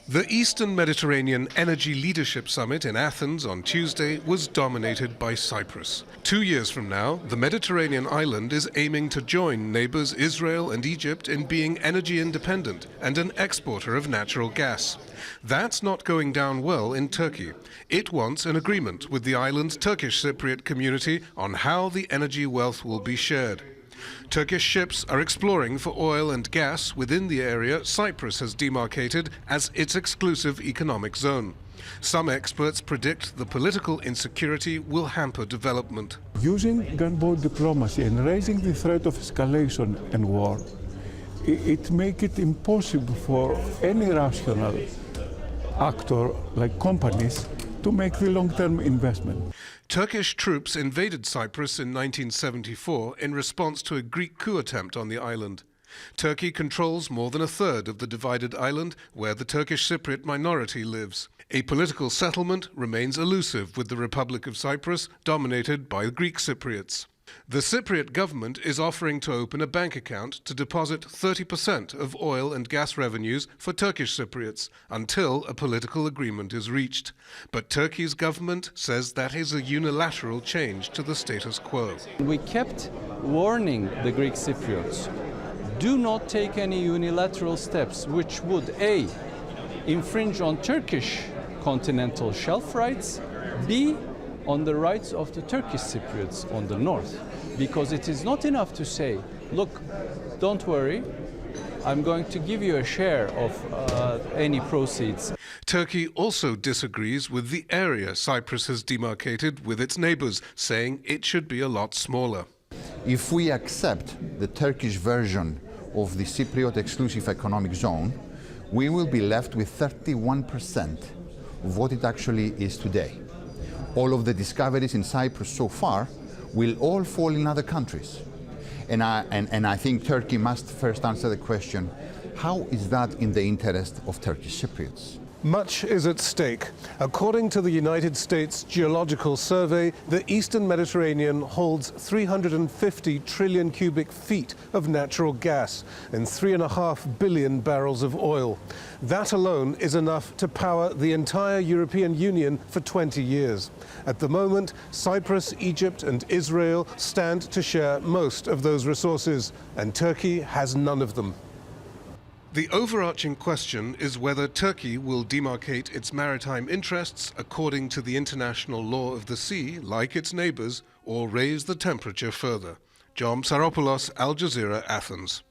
The Eastern Mediterranean Energy Leadership Summit in Athens on Tuesday was dominated by Cyprus. 2 years from now, the Mediterranean island is aiming to join neighbors Israel and Egypt in being energy independent and an exporter of natural gas. That's not going down well in Turkey. It wants an agreement with the island's Turkish Cypriot community on how the energy wealth will be shared. Turkish ships are exploring for oil and gas within the area Cyprus has demarcated as its exclusive economic zone. Some experts predict the political insecurity will hamper development. Using gunboat diplomacy and raising the threat of escalation and war, it makes it impossible for any rational actor like companies to make the long-term investment. Turkish troops invaded Cyprus in 1974 in response to a Greek coup attempt on the island. Turkey controls more than a third of the divided island where the Turkish Cypriot minority lives. A political settlement remains elusive with the Republic of Cyprus dominated by Greek Cypriots. The Cypriot government is offering to open a bank account to deposit 30% of oil and gas revenues for Turkish Cypriots until a political agreement is reached. But Turkey's government says that is a unilateral change to the status quo. We kept warning the Greek Cypriots, do not take any unilateral steps which would A, infringe on Turkish continental shelf rights, B, on the rights of the Turkish Cypriots on the north. Because it is not enough to say, look, don't worry, I'm going to give you a share of any proceeds. Turkey also disagrees with the area Cyprus has demarcated with its neighbors, saying it should be a lot smaller. If we accept the Turkish version of the Cypriot exclusive economic zone, we will be left with 31% of what it actually is today. All of the discoveries in Cyprus so far will all fall in other countries. And I think Turkey must first answer the question, how is that in the interest of Turkish Cypriots? Much is at stake. According to the United States Geological Survey, the Eastern Mediterranean holds 350 trillion cubic feet of natural gas and 3.5 billion barrels of oil. That alone is enough to power the entire European Union for 20 years. At the moment, Cyprus, Egypt and Israel stand to share most of those resources, and Turkey has none of them. The overarching question is whether Turkey will demarcate its maritime interests according to the international law of the sea, like its neighbors, or raise the temperature further. Psaropoulos, Al Jazeera, Athens.